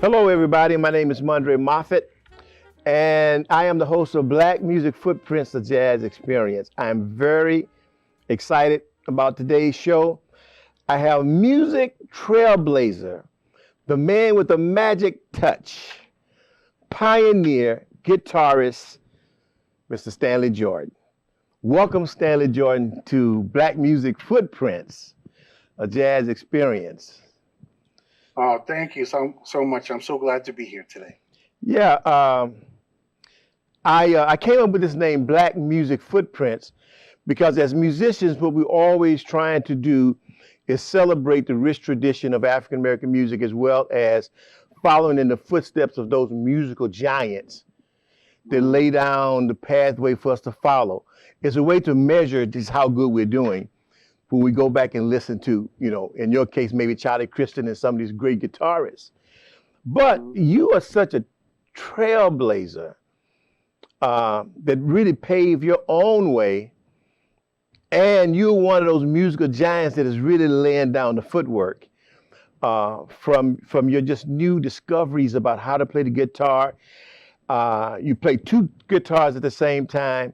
Hello, everybody. My name is Mondre Moffett, and I am the host of Black Music Footprints, the Jazz Experience. I'm very excited about today's show. I have music trailblazer, the man with the magic touch, pioneer guitarist, Mr. Stanley Jordan. Welcome, Stanley Jordan, to Black Music Footprints, a Jazz Experience. Oh, thank you so much. I'm so glad to be here today. Yeah, I came up with this name, Black Music Footprints, because as musicians, what we're always trying to do is celebrate the rich tradition of African American music, as well as following in the footsteps of those musical giants that lay down the pathway for us to follow. It's a way to measure just how good we're doing when we go back and listen to, in your case, maybe Charlie Christian and some of these great guitarists. But you are such a trailblazer that really paved your own way. And you're one of those musical giants that is really laying down the footwork from your just new discoveries about how to play the guitar. You play two guitars at the same time.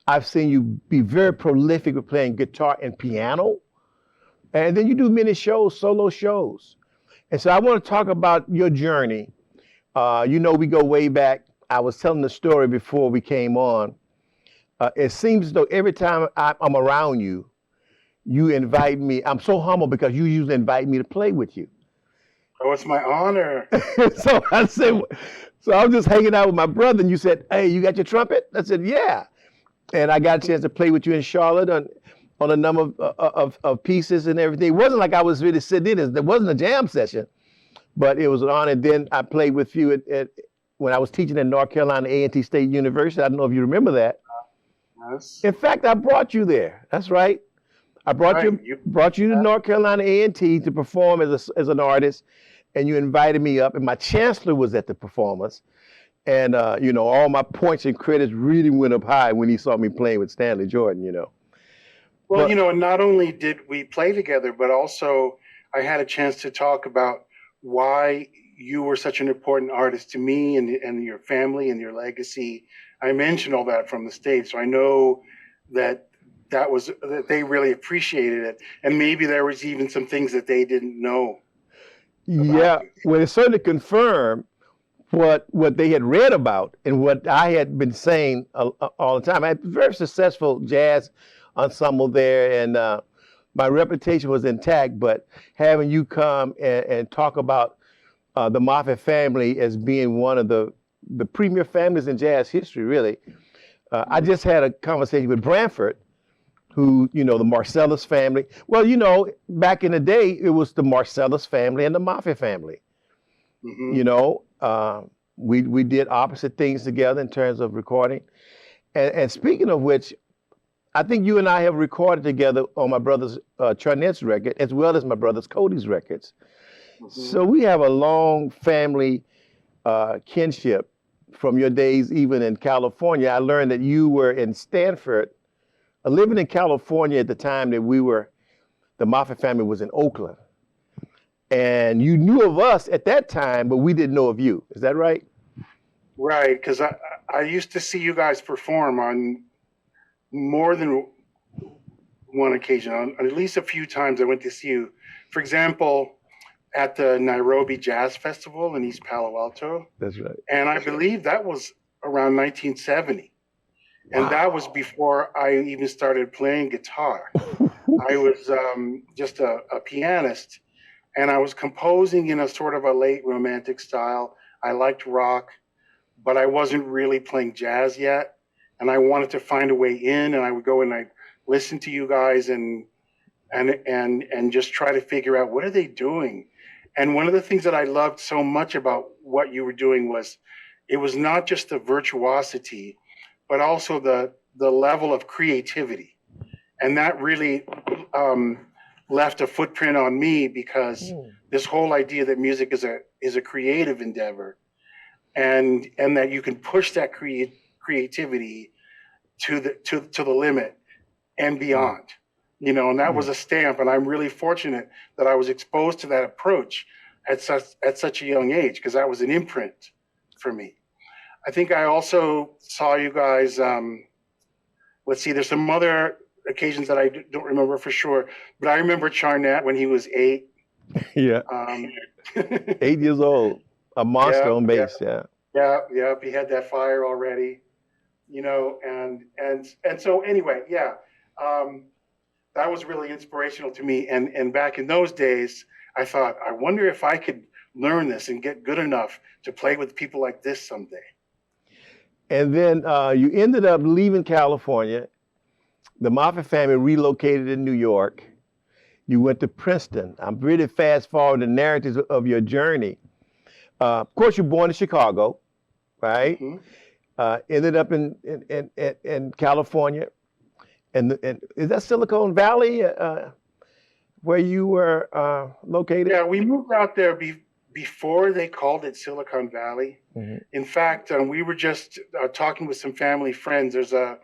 I've seen you be very prolific with playing guitar and piano. And then you do many shows, solo shows. And so I want to talk about your journey. We go way back. I was telling the story before we came on. It seems as though every time I'm around you, you invite me. I'm so humble because you usually invite me to play with you. Oh, it's my honor. So I said, so I was just hanging out with my brother, and you said, "Hey, you got your trumpet?" I said, "Yeah." And I got a chance to play with you in Charlotte on a number of pieces and everything. It wasn't like I was really sitting in. There wasn't a jam session, but it was an honor. Then I played with you when I was teaching at North Carolina A&T State University. I don't know if you remember that. Yes. In fact, I brought you there. That's right. I brought you to North Carolina A&T to perform as an artist, and you invited me up. And my chancellor was at the performance. And, all my points and credits really went up high when he saw me playing with Stanley Jordan, Well, not only did we play together, but also I had a chance to talk about why you were such an important artist to me and your family and your legacy. I mentioned all that from the stage, so I know that they really appreciated it. And maybe there was even some things that they didn't know. Yeah, well, it certainly confirmed what they had read about and what I had been saying all the time. I had a very successful jazz ensemble there, and my reputation was intact. But having you come and talk about the Moffett family as being one of the premier families in jazz history, really. I just had a conversation with Branford, who, the Marcellus family. Well, back in the day, it was the Marcellus family and the Moffett family. Mm-hmm. We did opposite things together in terms of recording. And speaking of which, I think you and I have recorded together on my brother's Charnet's record, as well as my brother's Cody's records. Mm-hmm. So we have a long family kinship from your days even in California. I learned that you were in Stanford, living in California at the time that the Moffett family was in Oakland. And you knew of us at that time, but we didn't know of you. Is that right? Right, because I used to see you guys perform on more than one occasion. On at least a few times I went to see you. For example, at the Nairobi Jazz Festival in East Palo Alto. That's right. And I believe that was around 1970. And that was before I even started playing guitar. I was just a pianist. And I was composing in a sort of a late romantic style. I liked rock, but I wasn't really playing jazz yet. And I wanted to find a way in, and I would go and I'd listen to you guys and just try to figure out, what are they doing? And one of the things that I loved so much about what you were doing was, it was not just the virtuosity, but also the level of creativity. And that really left a footprint on me, because this whole idea that music is a creative endeavor, and that you can push that creativity to the limit and beyond, and that was a stamp. And I'm really fortunate that I was exposed to that approach, at such a young age, because that was an imprint for me. I think I also saw you guys. Let's see, there's some other occasions that I don't remember for sure, but I remember Charnett when he was 8. Yeah. 8 years old, a monster Yeah, on yeah. bass. Yeah. Yeah. He had that fire already, and so anyway, yeah, that was really inspirational to me. And back in those days, I thought, I wonder if I could learn this and get good enough to play with people like this someday. And then you ended up leaving California. The Moffett family relocated in New York. You went to Princeton. I'm really fast forward the narratives of your journey. Of course, you're born in Chicago, right? Mm-hmm. Ended up in California. And is that Silicon Valley where you were located? Yeah, we moved out there before they called it Silicon Valley. Mm-hmm. In fact, we were just talking with some family friends. There's a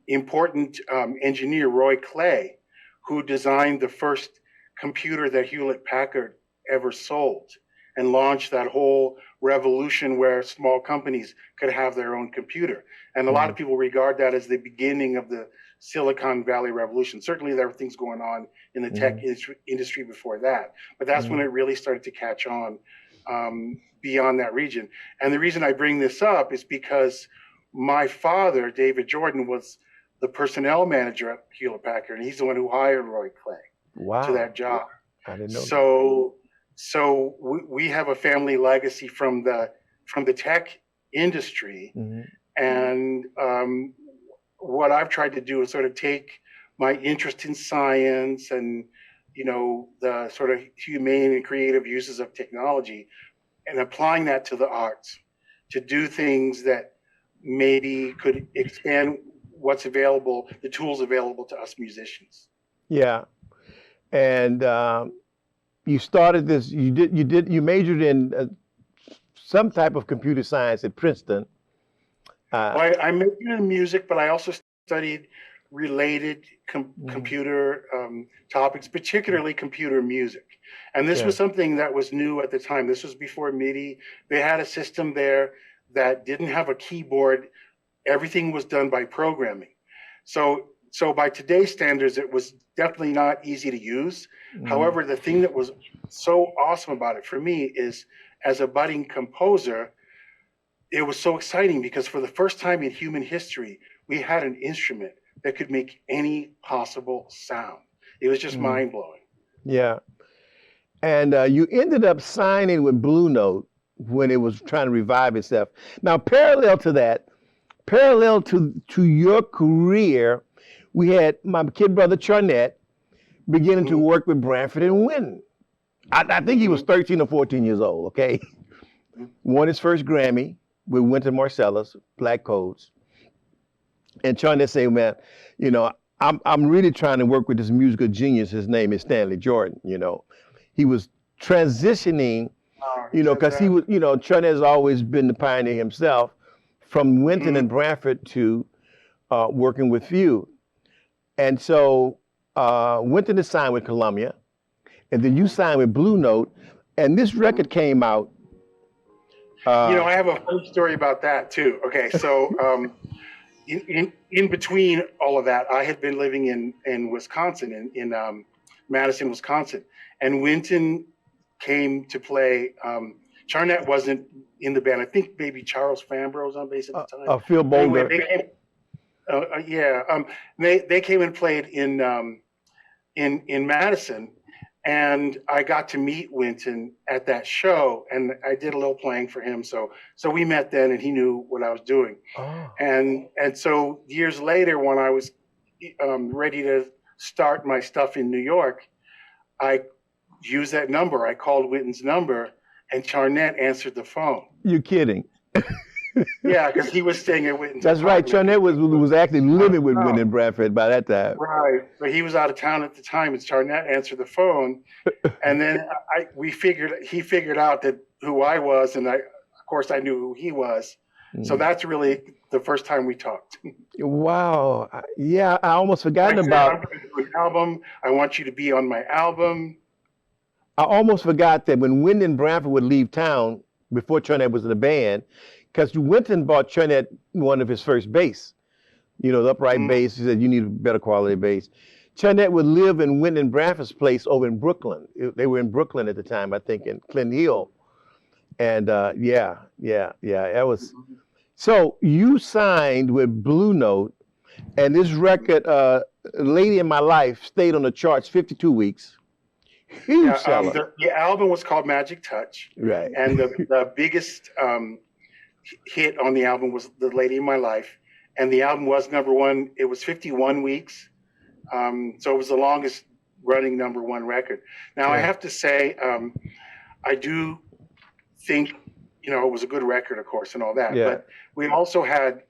important engineer, Roy Clay, who designed the first computer that Hewlett-Packard ever sold and launched that whole revolution where small companies could have their own computer. And a lot of people regard that as the beginning of the Silicon Valley revolution. Certainly there were things going on in the tech industry before that, but that's when it really started to catch on beyond that region. And the reason I bring this up is because my father, David Jordan, was the personnel manager at Hewlett-Packard, and he's the one who hired Roy Clay to that job. I didn't know So we have a family legacy from the tech industry, and what I've tried to do is sort of take my interest in science and the sort of humane and creative uses of technology, and applying that to the arts to do things that maybe could expand what's available, the tools available to us musicians. Yeah, and you started this. You majored in some type of computer science at Princeton. Well, I majored in music, but I also studied related computer topics, particularly computer music. And this was something that was new at the time. This was before MIDI. They had a system there that didn't have a keyboard. Everything was done by programming. So by today's standards, it was definitely not easy to use. However, the thing that was so awesome about it for me is, as a budding composer, it was so exciting because for the first time in human history, we had an instrument that could make any possible sound. It was just mind-blowing. Yeah. And you ended up signing with Blue Note when it was trying to revive itself. Now, parallel to your career, we had my kid brother Charnett beginning to work with Branford and Wynton. I think he was 13 or 14 years old, okay? Won his first Grammy with Wynton Marsalis, Black Codes. And Charnett said, man, I'm really trying to work with this musical genius. His name is Stanley Jordan, He was transitioning, because he was, Charnett has always been the pioneer himself, from Wynton and Branford to working with you. And so Wynton is signed with Columbia, and then you signed with Blue Note, and this record came out. I have a funny story about that too. Okay, so in between all of that, I had been living in Wisconsin, in Madison, Wisconsin, and Wynton came to play. Charnett wasn't in the band. I think maybe Charles Fambro was on bass at the time. Phil Boulder. Anyway, they came and played in Madison, and I got to meet Wynton at that show, and I did a little playing for him. So we met then, and he knew what I was doing. Oh. And so years later, when I was ready to start my stuff in New York, I used that number. I called Wynton's number, and Charnett answered the phone. You're kidding. Yeah, because he was staying at Wynton's. That's right. Charnett was actually living with Wynton Branford by that time. Right, but he was out of town at the time, and Charnett answered the phone, and then he figured out that who I was, and of course I knew who he was. So that's really the first time we talked. Wow. Yeah, I almost forgotten about. I'm going to do an album. I want you to be on my album. I almost forgot that when Wyndon Bradford would leave town before Chernett was in the band, because Wynton bought Chernett one of his first bass, the upright Mm. bass. He said, you need a better quality bass. Chernett would live in Wyndon Bradford's place over in Brooklyn. They were in Brooklyn at the time, I think, in Clinton Hill. And that was. So you signed with Blue Note, and this record, Lady in My Life, stayed on the charts 52 weeks. Huge Yeah, seller. the album was called Magic Touch, Right. and the biggest hit on the album was The Lady in My Life, and the album was number one. It was 51 weeks, so it was the longest running number one record. Now, I have to say, I do think, it was a good record, of course, and all that, Yeah. but we also had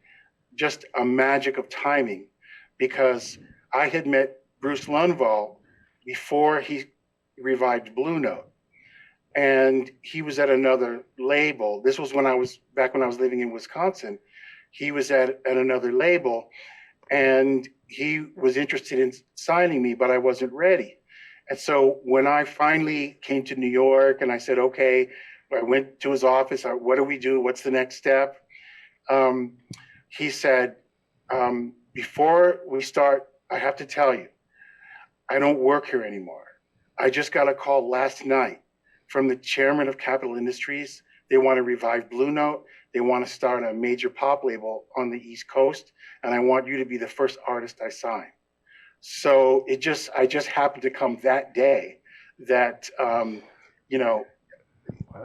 just a magic of timing, because I had met Bruce Lundvall before he revived Blue Note, and he was at another label. This was when I was living in Wisconsin. He was at another label, and he was interested in signing me, but I wasn't ready. And so when I finally came to New York and I said, okay, I went to his office, what do we do? What's the next step? He said, before we start, I have to tell you, I don't work here anymore. I just got a call last night from the chairman of Capitol Industries. They want to revive Blue Note. They want to start a major pop label on the East Coast, and I want you to be the first artist I sign. So I just happened to come that day that,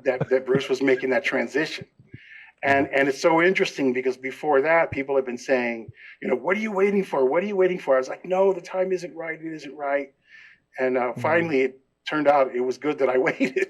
that Bruce was making that transition. And it's so interesting because before that, people have been saying, what are you waiting for? What are you waiting for? I was like, no, the time isn't right. It isn't right. And finally, it turned out it was good that I waited.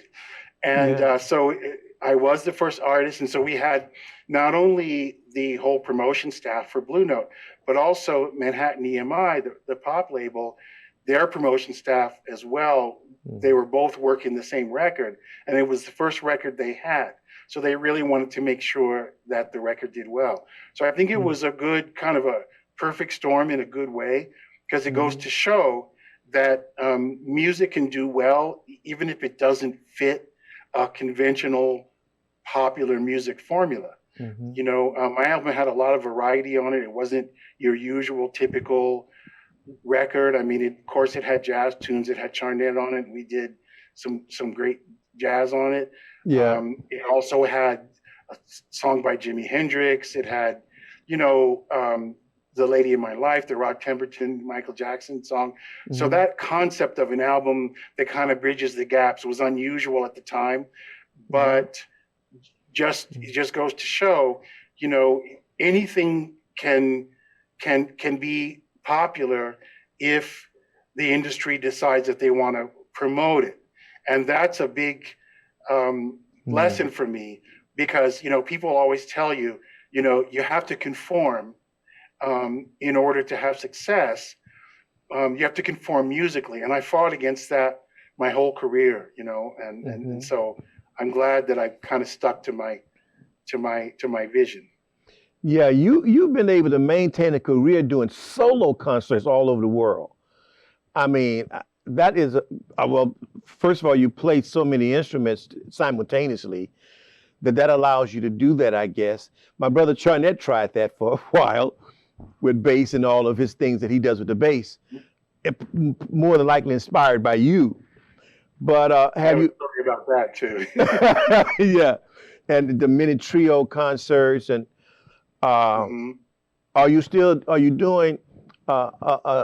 And so I was the first artist. And so we had not only the whole promotion staff for Blue Note, but also Manhattan EMI, the pop label, their promotion staff as well. They were both working the same record, and it was the first record they had. So they really wanted to make sure that the record did well. So I think it was a good kind of a perfect storm in a good way, because it goes to show that music can do well, even if it doesn't fit a conventional popular music formula. My album had a lot of variety on it. It wasn't your usual typical record. I mean, of course, it had jazz tunes. It had Charnett on it. We did some great jazz on it. Yeah. It also had a song by Jimi Hendrix. It had, The Lady in My Life, the Rod Temperton, Michael Jackson song. So that concept of an album that kind of bridges the gaps was unusual at the time, but it just goes to show, anything can be popular if the industry decides that they want to promote it. And that's a big lesson for me, because, people always tell you, you have to conform in order to have success. You have to conform musically. And I fought against that my whole career, and so I'm glad that I kind of stuck to my vision. Yeah, you've been able to maintain a career doing solo concerts all over the world. I mean, that is well. First of all, you play so many instruments simultaneously that allows you to do that, I guess. My brother Charnett tried that for a while with bass and all of his things that he does with the bass, more than likely inspired by you. But have you? Sorry about that too. Yeah, and the many trio concerts and. Are you doing a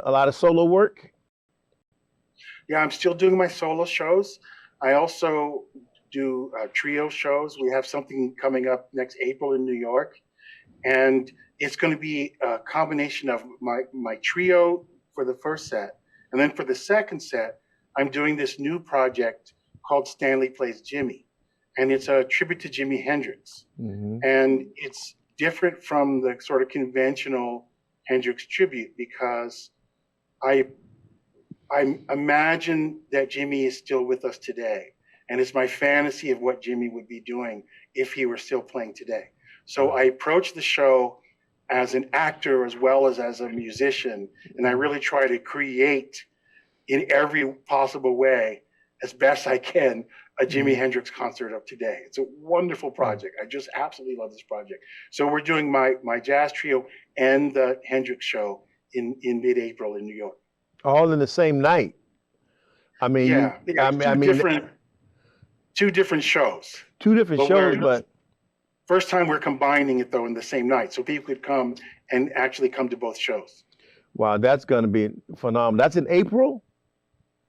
lot of solo work? Yeah, I'm still doing my solo shows. I also do trio shows. We have something coming up next April in New York, and it's going to be a combination of my trio for the first set, and then for the second set, I'm doing this new project called Stanley Plays Jimmy, and it's a tribute to Jimi Hendrix, and it's different from the sort of conventional Hendrix tribute, because I imagine that Jimmy is still with us today. And it's my fantasy of what Jimmy would be doing if he were still playing today. So I approach the show as an actor as well as a musician. And I really try to create in every possible way as best I can a Jimi Hendrix concert of today. It's a wonderful project. I just absolutely love this project. So we're doing my jazz trio and the Hendrix show in mid-April in New York. All in the same night. I mean, Yeah, two different shows. Two different shows, but first time we're combining it though in the same night, so people could come and actually come to both shows. Wow, that's going to be phenomenal. That's in April?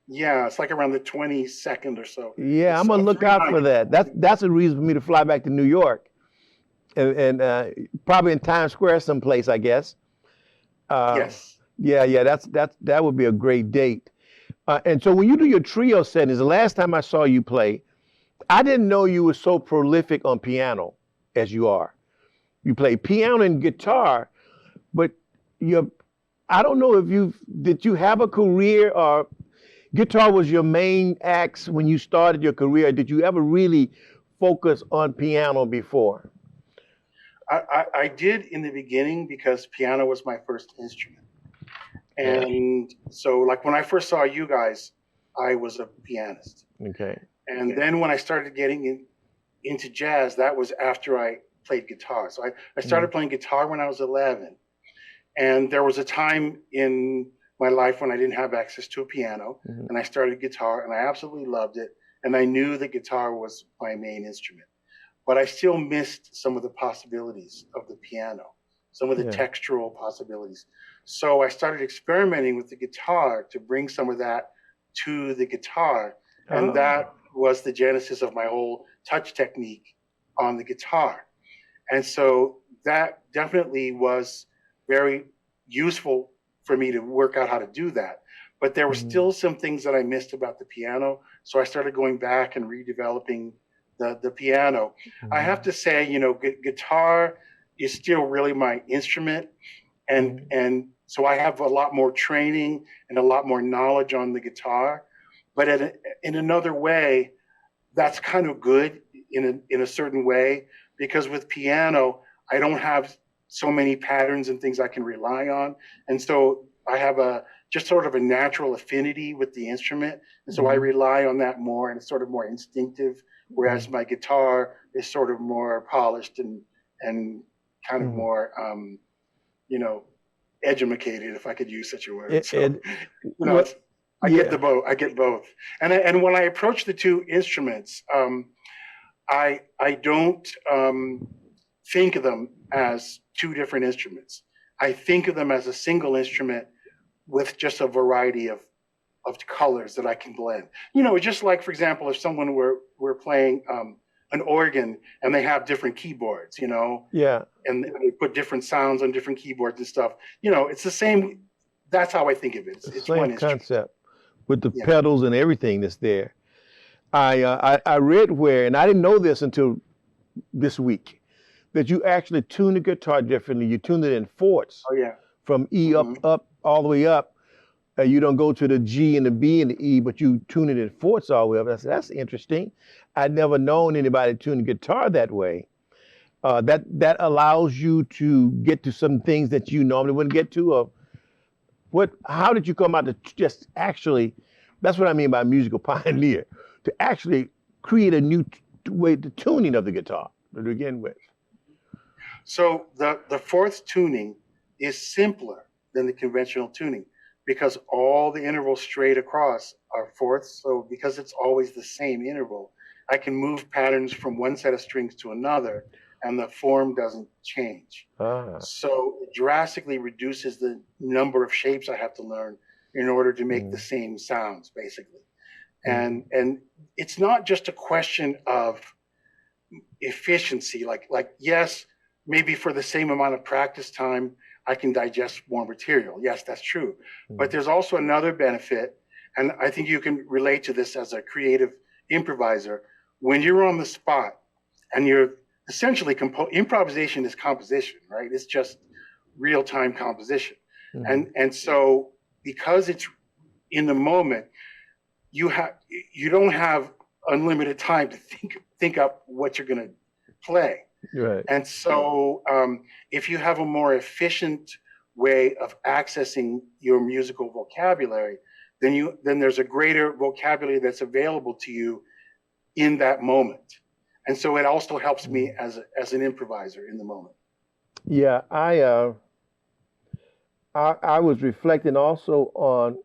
Yeah, it's like around the 22nd or so. Yeah, I'm gonna look out for that. That's a reason for me to fly back to New York, and probably in Times Square someplace, I guess. Yes. Yeah, that would be a great date. And so when you do your trio settings, the last time I saw you play, I didn't know you were so prolific on piano as you are. You play piano and guitar, but I don't know if did you have a career or guitar was your main axe when you started your career? Did you ever really focus on piano before? I did in the beginning because piano was my first instrument. And so like when I first saw you guys, I was a pianist. Okay. And then when I started getting into jazz, that was after I played guitar. So I started playing guitar when I was 11. And there was a time in my life when I didn't have access to a piano, and I started guitar, and I absolutely loved it. And I knew that guitar was my main instrument, but I still missed some of the possibilities of the piano, some of the textural possibilities. So I started experimenting with the guitar to bring some of that to the guitar, and that was the genesis of my whole touch technique on the guitar. And so that definitely was very useful for me to work out how to do that. But there were still some things that I missed about the piano. So I started going back and redeveloping the piano. I have to say, guitar is still really my instrument. And so I have a lot more training and a lot more knowledge on the guitar. But in another way, that's kind of good in a certain way, because with piano, I don't have so many patterns and things I can rely on. And so I have just sort of a natural affinity with the instrument. And so I rely on that more, and it's sort of more instinctive, whereas my guitar is sort of more polished and kind of more, edumacated, if I could use such a word. I get both. And when I approach the two instruments, I don't think of them as two different instruments. I think of them as a single instrument with just a variety of colors that I can blend. Just like, for example, if someone were playing an organ and they have different keyboards, Yeah. and they put different sounds on different keyboards and stuff, it's the same. That's how I think of it. It's same one concept with the pedals and everything that's there. I read where, and I didn't know this until this week, that you actually tune the guitar differently. You tune it in fourths. Oh yeah. From E up, all the way up. You don't go to the G and the B and the E, but you tune it in fourths all the way up. I said, that's interesting. I'd never known anybody tune the guitar that way. That allows you to get to some things that you normally wouldn't get to. How did you come out to just actually, that's what I mean by musical pioneer, to actually create a new way, the tuning of the guitar to begin with? So the fourth tuning is simpler than the conventional tuning, because all the intervals straight across are fourths. So because it's always the same interval, I can move patterns from one set of strings to another, and the form doesn't change. So it drastically reduces the number of shapes I have to learn in order to make the same sounds, basically. And it's not just a question of efficiency. Like yes, maybe for the same amount of practice time, I can digest more material. Yes, that's true. But there's also another benefit, and I think you can relate to this as a creative improviser. When you're on the spot and you're essentially improvisation is composition, right? It's just real-time composition. And so because it's in the moment, you don't have unlimited time to think up what you're going to play. Right. And so if you have a more efficient way of accessing your musical vocabulary, then there's a greater vocabulary that's available to you in that moment. And so it also helps me as an improviser in the moment. Yeah, I was reflecting also on,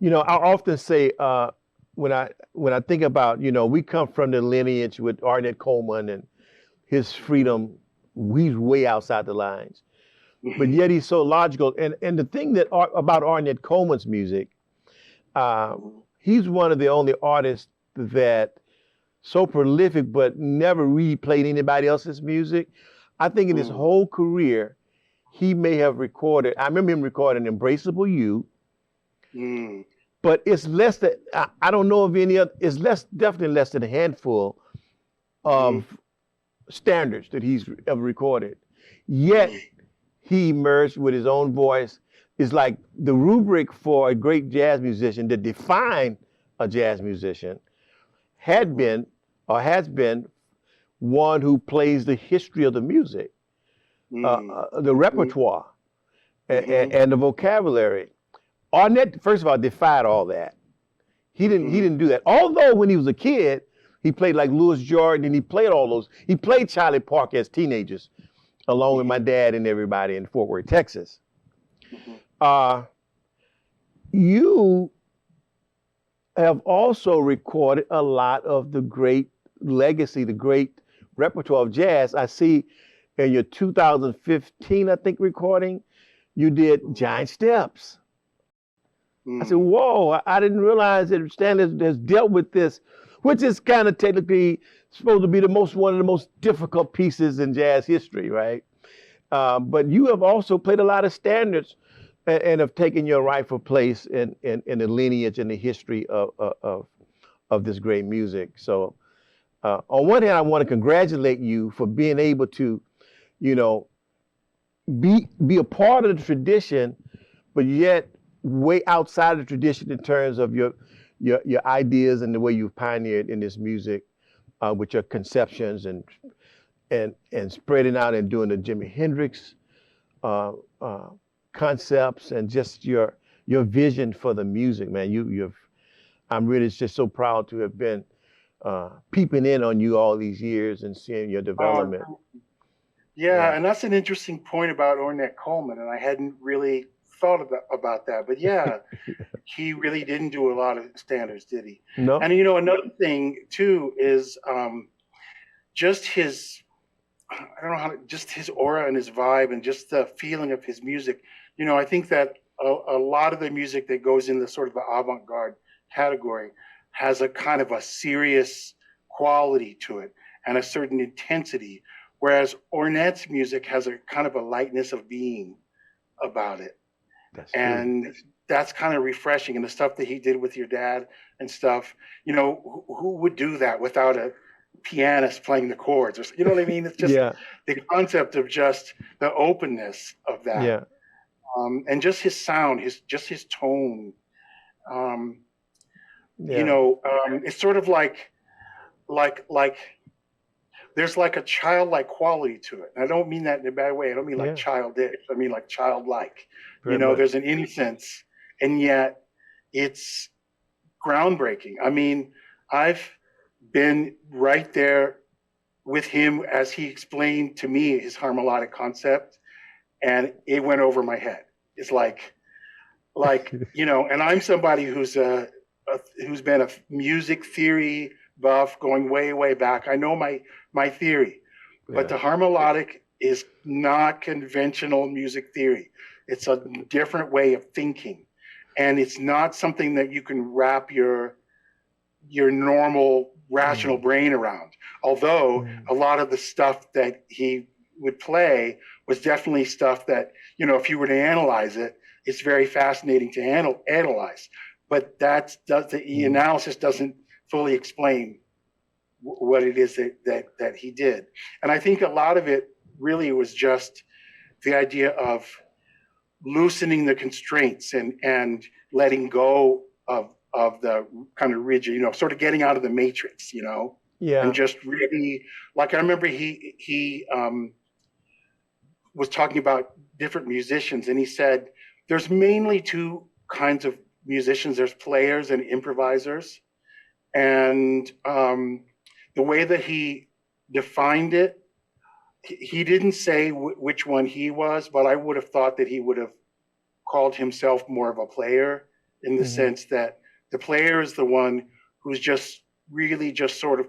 I often say when I think about, we come from the lineage with Ornette Coleman and his freedom. He's way outside the lines, but yet he's so logical. And the thing about Ornette Coleman's music, he's one of the only artists that so prolific, but never really played anybody else's music. I think in his whole career, he may have recorded. I remember him recording "Embraceable You," but it's less than I don't know of any other. It's definitely less than a handful of standards that he's ever recorded. Yet he emerged with his own voice. It's like the rubric for a great jazz musician to define a jazz musician had been or has been one who plays the history of the music, the repertoire, and the vocabulary. Ornette, first of all, defied all that. He didn't do that. Although when he was a kid, he played like Louis Jordan, and he played all those. He played Charlie Parker as teenagers, along with my dad and everybody in Fort Worth, Texas. You have also recorded a lot of the great legacy, the great repertoire of jazz. I see in your 2015, I think, recording, you did Giant Steps. I said, whoa, I didn't realize that Stanley has dealt with this, which is kind of technically supposed to be one of the most difficult pieces in jazz history, right? But you have also played a lot of standards and have taken your rightful place in the lineage and the history of this great music. So on one hand, I want to congratulate you for being able to, be a part of the tradition, but yet way outside the tradition in terms of your ideas and the way you've pioneered in this music with your conceptions and spreading out and doing the Jimi Hendrix concepts and just your vision for the music, man. I'm really just so proud to have been peeping in on you all these years and seeing your development. Yeah, and that's an interesting point about Ornette Coleman, and I hadn't really thought about that. But yeah, he really didn't do a lot of standards, did he? No. And another thing too is just his, I don't know just his aura and his vibe and just the feeling of his music. I think that a lot of the music that goes in the sort of the avant-garde category has a kind of a serious quality to it and a certain intensity, whereas Ornette's music has a kind of a lightness of being about it. And that's kind of refreshing. And the stuff that he did with your dad and stuff, who would do that without a pianist playing the chords? Or, you know what I mean? It's just the concept of just the openness of that. Yeah. And just his sound, his tone. It's sort of like there's like a childlike quality to it. And I don't mean that in a bad way. I don't mean like childish. I mean like childlike. There's an innocence, and yet it's groundbreaking. I mean, I've been right there with him as he explained to me his harmonic concept, and it went over my head. It's like and I'm somebody who's been a music theory buff going way, way back. I know my theory, but the harmonic is not conventional music theory. It's a different way of thinking, and it's not something that you can wrap your normal rational brain around. Although a lot of the stuff that he would play was definitely stuff that, if you were to analyze it, it's very fascinating to analyze. But the analysis doesn't fully explain what it is that he did. And I think a lot of it really was just the idea of loosening the constraints and letting go of the kind of rigid, sort of getting out of the matrix, and just really, like I remember he was talking about different musicians, and he said there's mainly two kinds of musicians. There's players and improvisers. And the way that he defined it, he didn't say which one he was, but I would have thought that he would have called himself more of a player, in the sense that the player is the one who's just really just sort of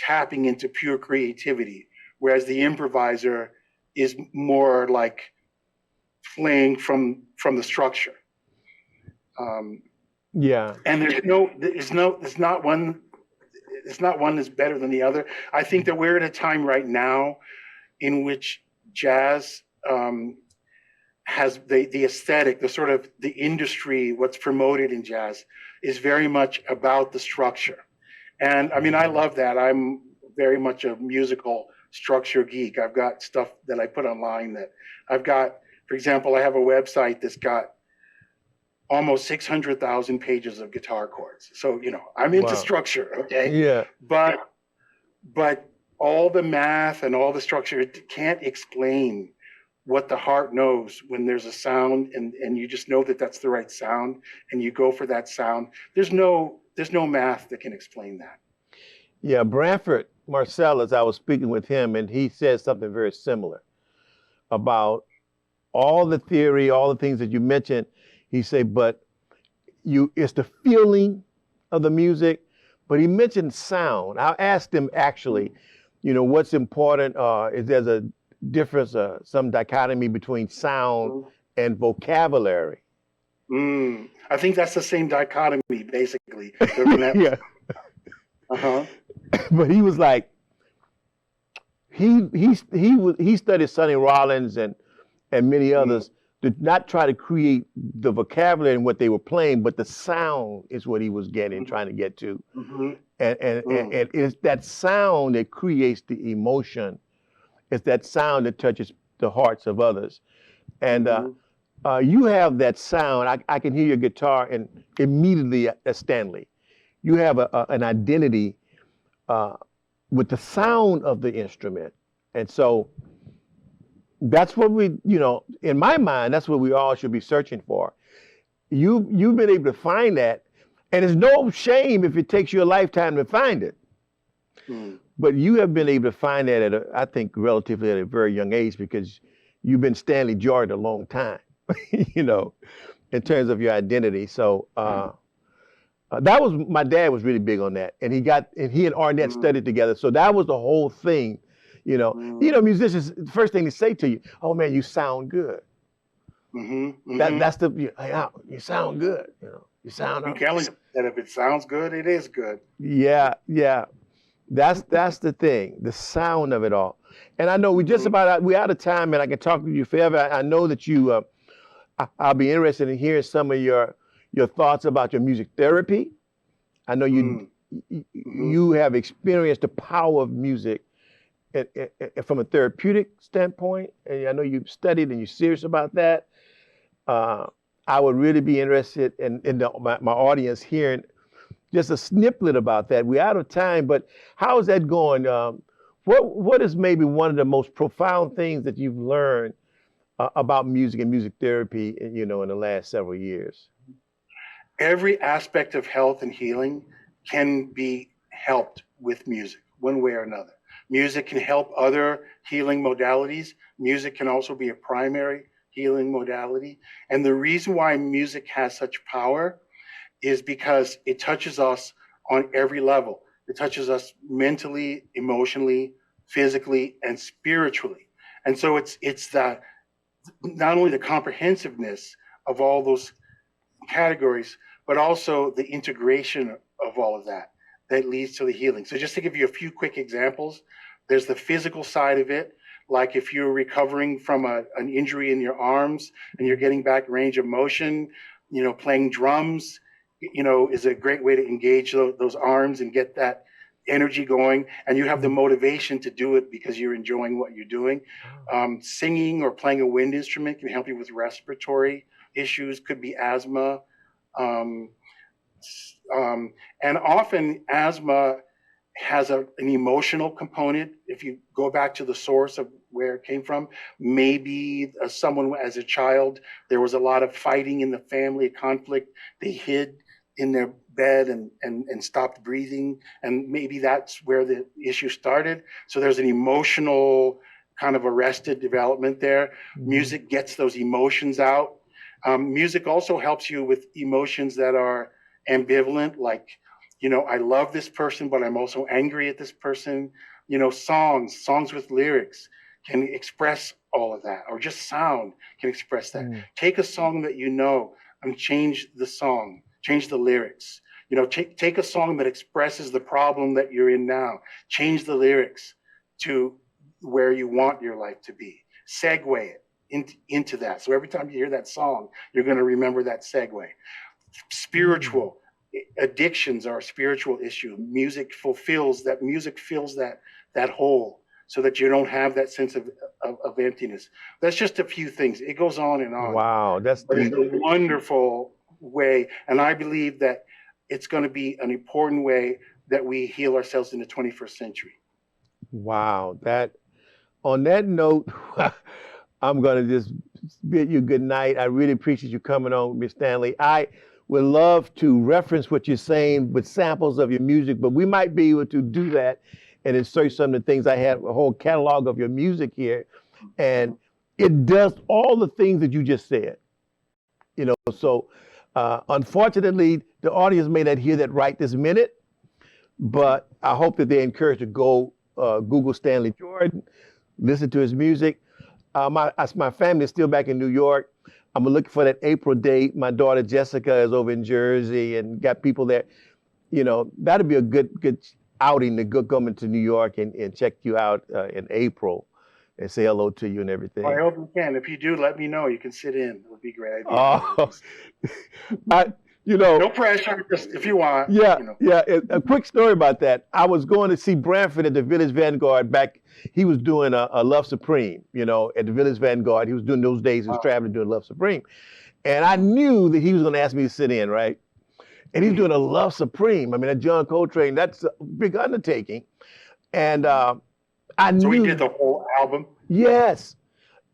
tapping into pure creativity, whereas the improviser is more like playing from the structure. Yeah. And there's not one that's better than the other. I think that we're at a time right now in which jazz has the aesthetic, the sort of the industry, what's promoted in jazz is very much about the structure. And I mean, I love that. I'm very much a musical structure geek. I've got stuff that I put online that I've got, for example, I have a website that's got almost 600,000 pages of guitar chords. So, I'm into structure, okay? Yeah. But all the math and all the structure, it can't explain what the heart knows when there's a sound and you just know that that's the right sound and you go for that sound. There's no math that can explain that. Yeah, Branford Marsalis, I was speaking with him, and he said something very similar about all the theory, all the things that you mentioned. He said, but it's the feeling of the music. But he mentioned sound. I asked him actually, what's important? Is there's a difference, some dichotomy between sound and vocabulary? I think that's the same dichotomy, basically. Yeah. But he was like, he studied Sonny Rollins and many others to not try to create the vocabulary and what they were playing, but the sound is what he was trying to get to. And it's that sound that creates the emotion. It's that sound that touches the hearts of others. And you have that sound. I can hear your guitar, and immediately at Stanley, you have an identity with the sound of the instrument. And so that's what we, in my mind, that's what we all should be searching for. You've been able to find that, and it's no shame if it takes you a lifetime to find it. But you have been able to find that I think relatively at a very young age, because you've been Stanley Jordan a long time, in terms of your identity. So my dad was really big on that, and he and Arnett studied together. So that was the whole thing. Musicians, the first thing they say to you, "Oh man, you sound good." That's you sound good. You sound. I'm telling you that if it sounds good, it is good. Yeah. That's the thing, the sound of it all. And I know we're out of time, and I can talk to you forever. I know that I'll be interested in hearing some of your thoughts about your music therapy. I know you have experienced the power of music from a therapeutic standpoint, and I know you've studied and you're serious about that. I would really be interested in my audience hearing just a snippet about that. We're out of time, but how is that going? What is maybe one of the most profound things that you've learned about music and music therapy, in the last several years? Every aspect of health and healing can be helped with music, one way or another. Music can help other healing modalities. Music can also be a primary healing modality. And the reason why music has such power is because it touches us on every level. It touches us mentally, emotionally, physically, and spiritually. And so it's not only the comprehensiveness of all those categories, but also the integration of all of that leads to the healing. So just to give you a few quick examples, there's the physical side of it. Like if you're recovering from an injury in your arms and you're getting back range of motion, playing drums, is a great way to engage those arms and get that energy going. And you have the motivation to do it because you're enjoying what you're doing. Singing or playing a wind instrument can help you with respiratory issues, could be asthma. And often asthma has an emotional component. If you go back to the source of where it came from, maybe someone as a child, there was a lot of fighting in the family, conflict. They hid in their bed and stopped breathing. And maybe that's where the issue started. So there's an emotional kind of arrested development there. Mm-hmm. Music gets those emotions out. Music also helps you with emotions that are ambivalent, like, you know, I love this person, but I'm also angry at this person. You know, songs with lyrics can express all of that, or just sound can express that. Mm. Take a song that you know and change the song, change the lyrics. You know, take a song that expresses the problem that you're in now, change the lyrics to where you want your life to be. Segue it into that. So every time you hear that song, you're going to remember that segue. Spiritual. Addictions are a spiritual issue. Music fills that hole so that you don't have that sense of emptiness. That's just a few things. It goes on and on. Wow, it's a wonderful way, and I believe that it's going to be an important way that we heal ourselves in the 21st century. Wow, on that note, I'm going to just bid you good night. I really appreciate you coming on, Ms. Stanley. I would love to reference what you're saying with samples of your music, but we might be able to do that and insert some of the things. I have a whole catalog of your music here, and it does all the things that you just said. You know, so unfortunately, the audience may not hear that right this minute, but I hope that they're encouraged to go Google Stanley Jordan, listen to his music. My family is still back in New York. I'm looking for that April date. My daughter Jessica is over in Jersey and got people there. You know, that'd be a good outing to go coming to New York and check you out in April and say hello to you and everything. Well, I hope you can. If you do, let me know. You can sit in. It would be great. Oh, no pressure, just if you want. Yeah, you know. Yeah. A quick story about that. I was going to see Branford at the Village Vanguard back. He was doing a Love Supreme, you know, at the Village Vanguard. He was doing those days. He was traveling doing Love Supreme, and I knew that he was going to ask me to sit in, right? And he's doing a Love Supreme. I mean, at John Coltrane, that's a big undertaking, and I knew. So he did the whole album. Yes.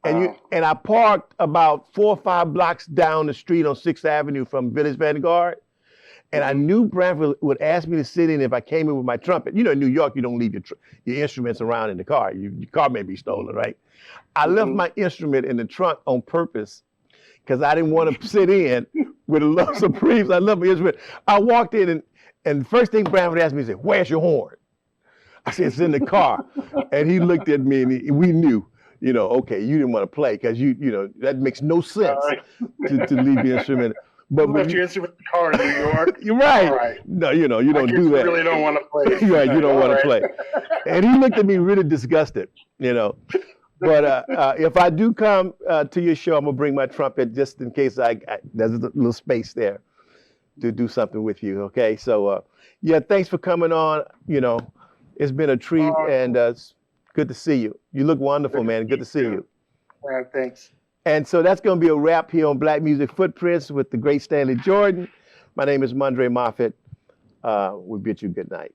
And I parked about 4 or 5 blocks down the street on 6th Avenue from Village Vanguard. And I knew Branford would ask me to sit in if I came in with my trumpet. You know, in New York, you don't leave your instruments around in the car. Your car may be stolen, right? I left my instrument in the trunk on purpose because I didn't want to sit in with a Love Supremes. I left my instrument. I walked in and the first thing Branford asked me, he said, "Where's your horn?" I said, "It's in the car." And he looked at me and we knew. You know, okay, you didn't want to play because you know that makes no sense to leave the instrument. But you left your instrument in the car in New York. You're right. All right. No, you know, you don't do that. You really don't want to play. Right, you don't want to play. And he looked at me really disgusted, you know. But if I do come to your show, I'm gonna bring my trumpet just in case there's a little space there to do something with you. Okay, so yeah, thanks for coming on. You know, it's been a treat and. Good to see you. You look wonderful, man. Good to see you. Thanks. And so that's going to be a wrap here on Black Music Footprints with the great Stanley Jordan. My name is Mondre Moffett. We bid you good night.